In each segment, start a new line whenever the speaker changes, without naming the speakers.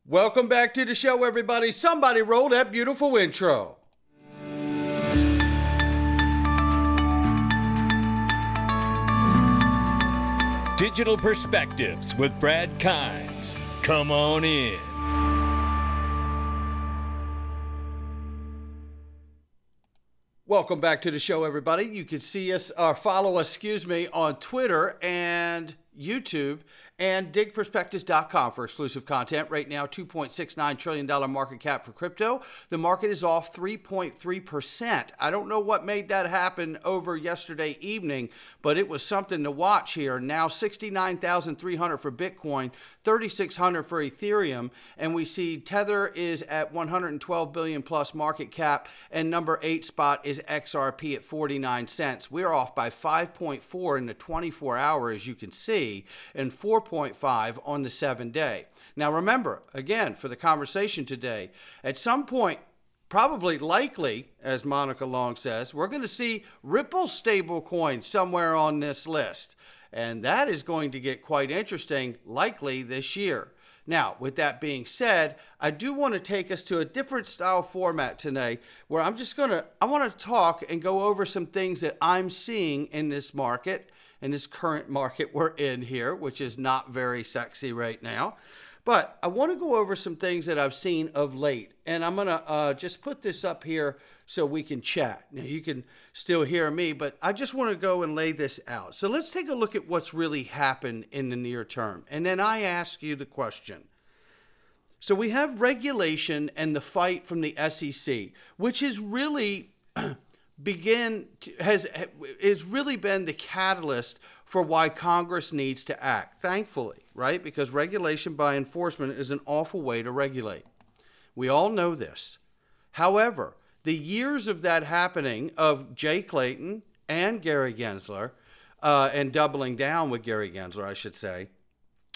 Welcome back to the show, everybody. Somebody roll that beautiful intro.
Digital Perspectives with Brad Kimes. Come on in.
Welcome back to the show, everybody. You can see us or follow us, on Twitter and YouTube and digperspectives.com for exclusive content. Right now, $2.69 trillion market cap for crypto. The market is off 3.3%. I don't know what made that happen over yesterday evening, but it was something to watch here. Now 69,300 for Bitcoin, 3,600 for Ethereum, and we see Tether is at 112 billion plus market cap, and number 8 spot is XRP at 49 cents. We're off by 5.4 in the 24 hours, as you can see, and 4.5 on the 7-day. Now remember, again, for the conversation today, at some point, probably likely, as Monica Long says, we're going to see Ripple stablecoin somewhere on this list. And that is going to get quite interesting, likely this year. Now, with that being said, I do want to take us to a different style format today where I want to talk and go over some things that I'm seeing in this market, in this current market we're in here, which is not very sexy right now. But I want to go over some things that I've seen of late. And I'm going to just put this up here so we can chat. Now, you can still hear me, but I just want to go and lay this out. So let's take a look at what's really happened in the near term. And then I ask you the question. So we have regulation and the fight from the SEC, which has really it's really been the catalyst for why Congress needs to act, thankfully, right? Because regulation by enforcement is an awful way to regulate. We all know this. However, the years of that happening, of Jay Clayton and Gary Gensler, and doubling down with Gary Gensler, I should say,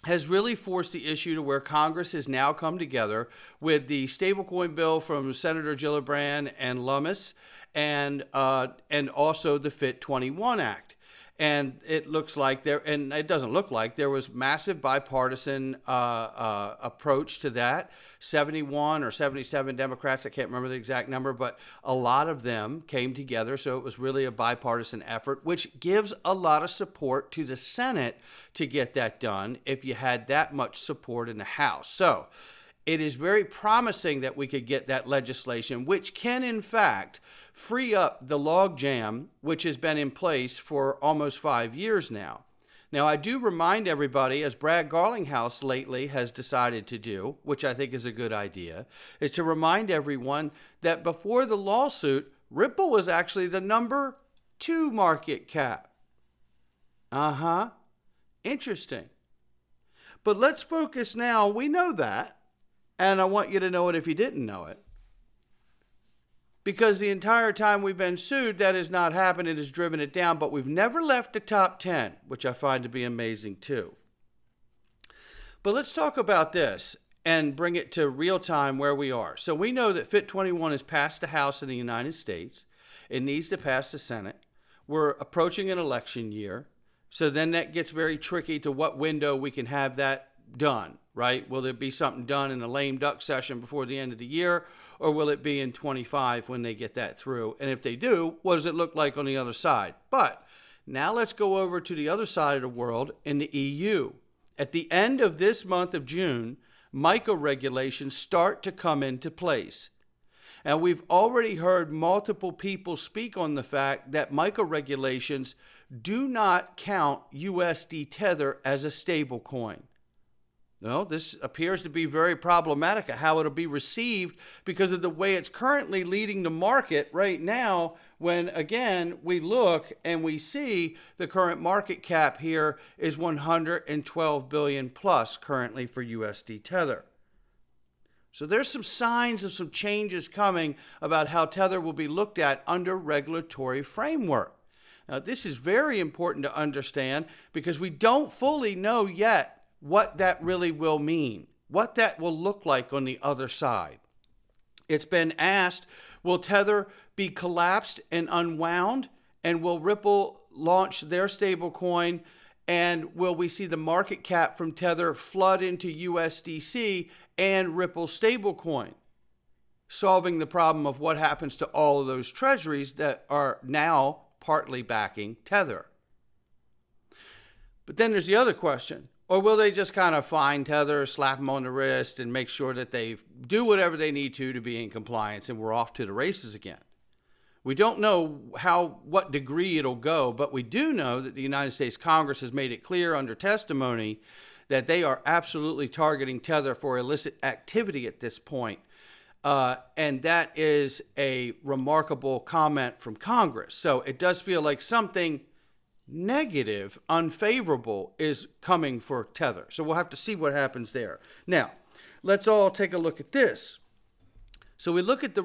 has really forced the issue to where Congress has now come together with the stablecoin bill from Senator Gillibrand and Lummis, and also the FIT 21 Act. And it looks like it doesn't look like there was massive bipartisan approach to that. 71 or 77 Democrats, I can't remember the exact number, but a lot of them came together. So it was really a bipartisan effort, which gives a lot of support to the Senate to get that done if you had that much support in the House. So it is very promising that we could get that legislation, which can, in fact, free up the logjam, which has been in place for almost 5 years now. Now, I do remind everybody, as Brad Garlinghouse lately has decided to do, which I think is a good idea, is to remind everyone that before the lawsuit, Ripple was actually the number 2 market cap. Interesting. But let's focus now. We know that. And I want you to know it if you didn't know it. Because the entire time we've been sued, that has not happened. It has driven it down. But we've never left the top 10, which I find to be amazing too. But let's talk about this and bring it to real time where we are. So we know that FIT 21 has passed the House in the United States. It needs to pass the Senate. We're approaching an election year. So then that gets very tricky to what window we can have that done, right? Will there be something done in a lame duck session before the end of the year, or will it be in 25 when they get that through? And if they do, what does it look like on the other side? But now let's go over to the other side of the world in the EU. At the end of this month of June, MiCA regulations start to come into place. And we've already heard multiple people speak on the fact that MiCA regulations do not count USD Tether as a stable coin. Well, this appears to be very problematic of how it'll be received because of the way it's currently leading the market right now when, again, we look and we see the current market cap here is 112 billion plus currently for USD Tether. So there's some signs of some changes coming about how Tether will be looked at under regulatory framework. Now, this is very important to understand because we don't fully know yet what that really will mean, what that will look like on the other side. It's been asked, will Tether be collapsed and unwound? And will Ripple launch their stablecoin And will we see the market cap from Tether flood into USDC and Ripple stablecoin, solving the problem of what happens to all of those treasuries that are now partly backing Tether? But then there's the other question. Or will they just kind of find Tether, slap them on the wrist, and make sure that they do whatever they need to be in compliance, and we're off to the races again? We don't know what degree it'll go, but we do know that the United States Congress has made it clear under testimony that they are absolutely targeting Tether for illicit activity at this point. And that is a remarkable comment from Congress. So it does feel like something negative, unfavorable is coming for Tether. So we'll have to see what happens there. Now, let's all take a look at this. So we look at the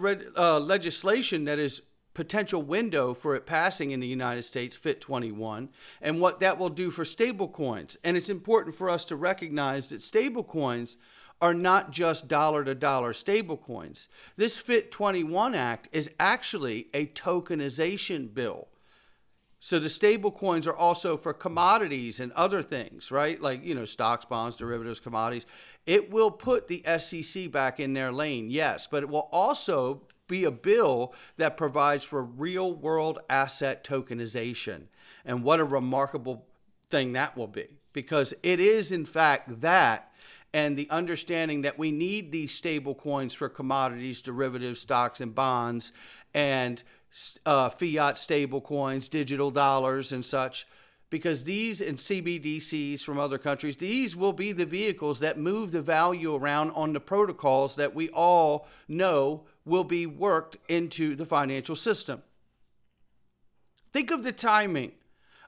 legislation that is potential window for it passing in the United States, FIT 21, and what that will do for stablecoins. And it's important for us to recognize that stablecoins are not just dollar-to-dollar stablecoins. This FIT 21 Act is actually a tokenization bill. So the stable coins are also for commodities and other things, right? Like, stocks, bonds, derivatives, commodities. It will put the SEC back in their lane, yes, but it will also be a bill that provides for real world asset tokenization. And what a remarkable thing that will be, because it is in fact that, and the understanding that we need these stable coins for commodities, derivatives, stocks, and bonds, and fiat stable coins, digital dollars and such, because these and CBDCs from other countries, these will be the vehicles that move the value around on the protocols that we all know will be worked into the financial system. Think of the timing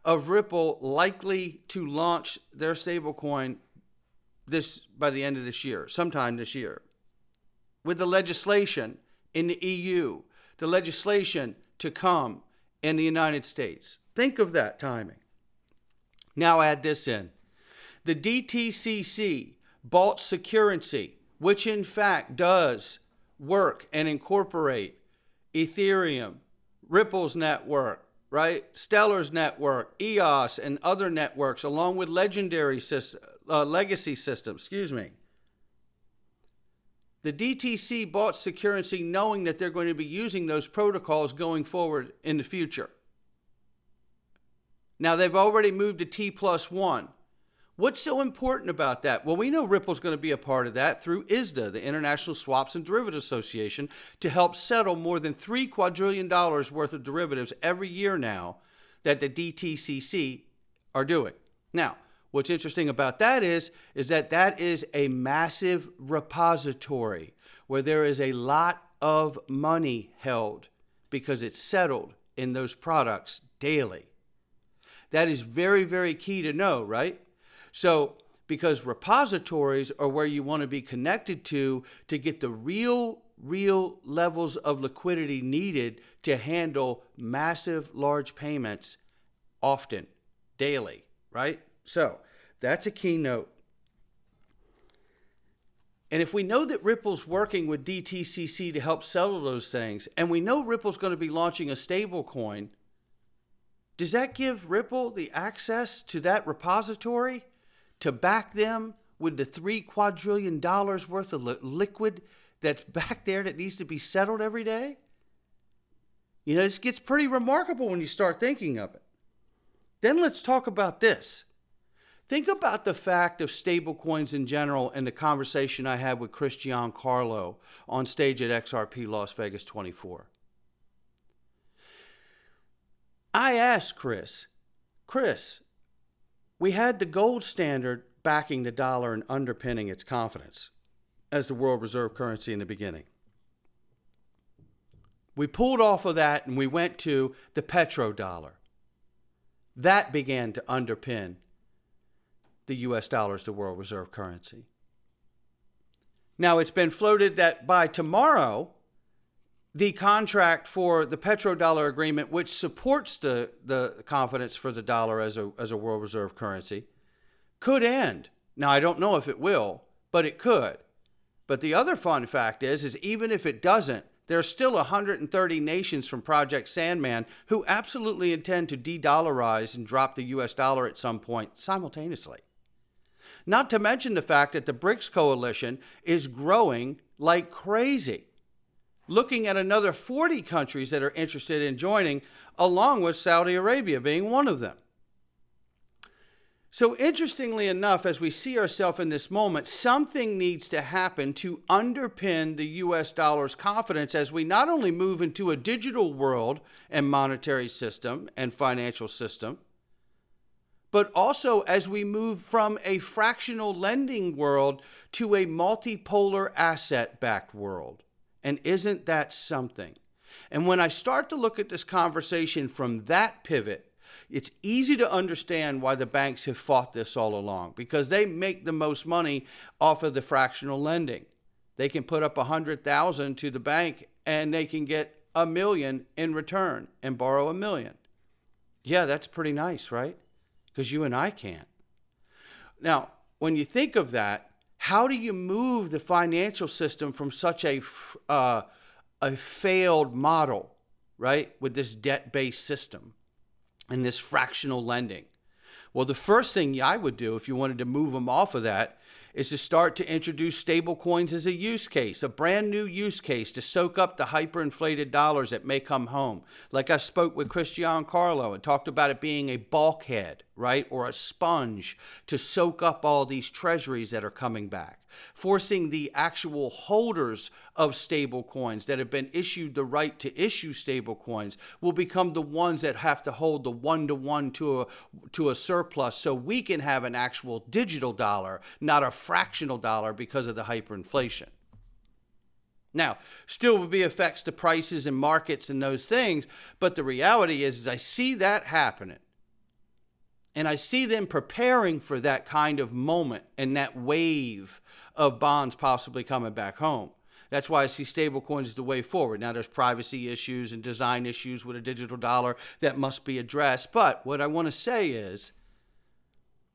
of Ripple likely to launch their stablecoin by the end of this year, sometime this year, with the legislation in the EU, the legislation to come in the United States. Think of that timing. Now add this in. The DTCC, Vault Securrency, which in fact does work and incorporate Ethereum, Ripple's network, right? Stellar's network, EOS, and other networks, along with legacy systems, The DTC bought Securrency knowing that they're going to be using those protocols going forward in the future. Now, they've already moved to T+1. What's so important about that? Well, we know Ripple's going to be a part of that through ISDA, the International Swaps and Derivatives Association, to help settle more than $3 quadrillion worth of derivatives every year now that the DTCC are doing. Now, what's interesting about that is that is a massive repository where there is a lot of money held because it's settled in those products daily. That is very, very key to know, right? So, because repositories are where you want to be connected to get the real levels of liquidity needed to handle massive, large payments often, daily, right? So, that's a key note. And if we know that Ripple's working with DTCC to help settle those things, and we know Ripple's going to be launching a stable coin, does that give Ripple the access to that repository to back them with the $3 quadrillion worth of liquid that's back there that needs to be settled every day? This gets pretty remarkable when you start thinking of it. Then let's talk about this. Think about the fact of stablecoins in general and the conversation I had with Chris Giancarlo on stage at XRP Las Vegas 24. I asked Chris, we had the gold standard backing the dollar and underpinning its confidence as the world reserve currency in the beginning. We pulled off of that and we went to the petrodollar. That began to underpin the US dollar as the world reserve currency. Now, it's been floated that by tomorrow, the contract for the petrodollar agreement, which supports the confidence for the dollar as a world reserve currency, could end. Now, I don't know if it will, but it could. But the other fun fact is even if it doesn't, There are still 130 nations from Project Sandman who absolutely intend to de-dollarize and drop the US dollar at some point simultaneously. Not to mention the fact that the BRICS coalition is growing like crazy. Looking at another 40 countries that are interested in joining, along with Saudi Arabia being one of them. So interestingly enough, as we see ourselves in this moment, something needs to happen to underpin the US dollar's confidence as we not only move into a digital world and monetary system and financial system, but also as we move from a fractional lending world to a multipolar asset-backed world. And isn't that something? And when I start to look at this conversation from that pivot, it's easy to understand why the banks have fought this all along, because they make the most money off of the fractional lending. They can put up 100,000 to the bank and they can get $1 million in return and borrow $1 million. Yeah, that's pretty nice, right? Because you and I can't. Now, when you think of that, how do you move the financial system from such a failed model, right, with this debt-based system and this fractional lending? Well, the first thing I would do if you wanted to move them off of that is to start to introduce stablecoins as a use case, a brand new use case to soak up the hyperinflated dollars that may come home. Like I spoke with Christian Carlo and talked about it being a bulkhead, right, or a sponge to soak up all these treasuries that are coming back, forcing the actual holders of stablecoins that have been issued the right to issue stablecoins will become the ones that have to hold the one-to-one to a surplus so we can have an actual digital dollar, not a fractional dollar because of the hyperinflation. Now, still will be effects to prices and markets and those things, but the reality is I see that happening. And I see them preparing for that kind of moment and that wave of bonds possibly coming back home. That's why I see stablecoins as the way forward. Now, there's privacy issues and design issues with a digital dollar that must be addressed. But what I want to say is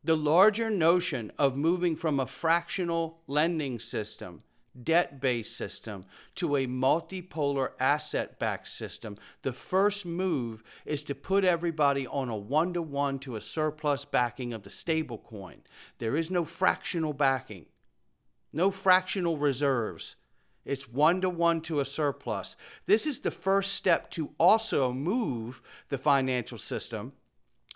the larger notion of moving from a fractional lending system, debt-based system, to a multipolar asset-backed system, the first move is to put everybody on a one-to-one to a surplus backing of the stablecoin. There is no fractional backing, no fractional reserves. It's one-to-one to a surplus. This is the first step to also move the financial system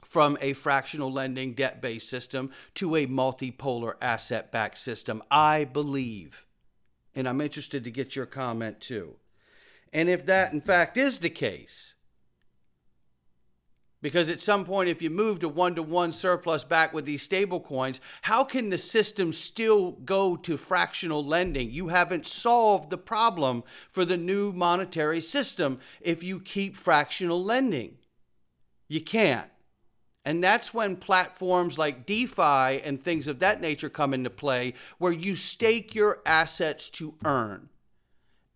from a fractional lending debt-based system to a multipolar asset-backed system, I believe. And I'm interested to get your comment too. And if that, in fact, is the case, because at some point, if you move to one-to-one surplus back with these stable coins, how can the system still go to fractional lending? You haven't solved the problem for the new monetary system if you keep fractional lending. You can't. And that's when platforms like DeFi and things of that nature come into play, where you stake your assets to earn.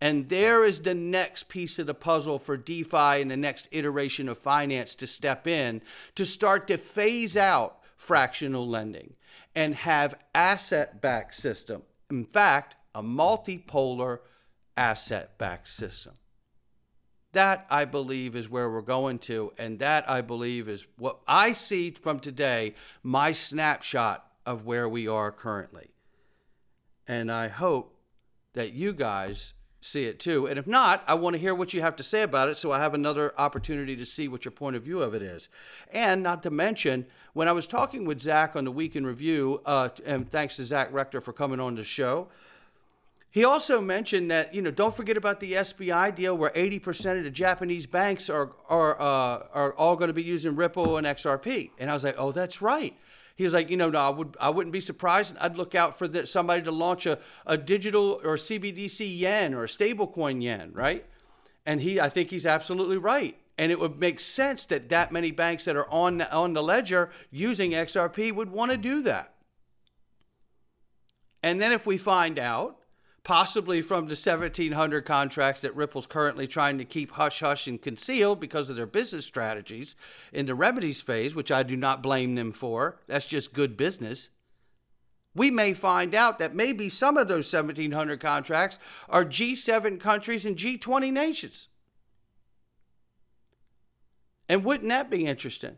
And there is the next piece of the puzzle for DeFi and the next iteration of finance to step in to start to phase out fractional lending and have asset-backed system. In fact, a multipolar asset-backed system. That, I believe, is where we're going to, and that, I believe, is what I see from today, my snapshot of where we are currently. And I hope that you guys see it too. And if not, I want to hear what you have to say about it so I have another opportunity to see what your point of view of it is. And not to mention, when I was talking with Zach on the Week in Review, and thanks to Zach Rector for coming on the show, he also mentioned that, don't forget about the SBI deal where 80% of the Japanese banks are all going to be using Ripple and XRP. And I was like, oh, that's right. He was like, no, I wouldn't be surprised. I'd look out for somebody to launch a digital or CBDC yen or a stablecoin yen, right? And I think he's absolutely right. And it would make sense that many banks that are on the ledger using XRP would want to do that. And then if we find out, possibly from the 1,700 contracts that Ripple's currently trying to keep hush-hush and concealed because of their business strategies in the remedies phase, which I do not blame them for. That's just good business. We may find out that maybe some of those 1,700 contracts are G7 countries and G20 nations. And wouldn't that be interesting?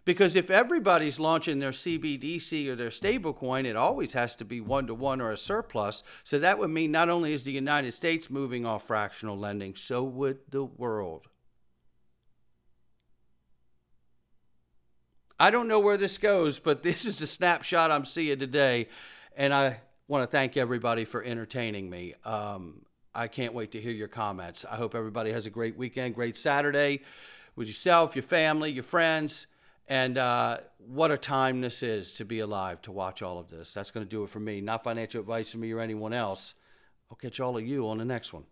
Because if everybody's launching their CBDC or their stablecoin, it always has to be one-to-one or a surplus. So that would mean not only is the United States moving off fractional lending, so would the world. I don't know where this goes, but this is the snapshot I'm seeing today. And I want to thank everybody for entertaining me. I can't wait to hear your comments. I hope everybody has a great weekend, great Saturday with yourself, your family, your friends. And what a time this is to be alive, to watch all of this. That's going to do it for me. Not financial advice from me or anyone else. I'll catch all of you on the next one.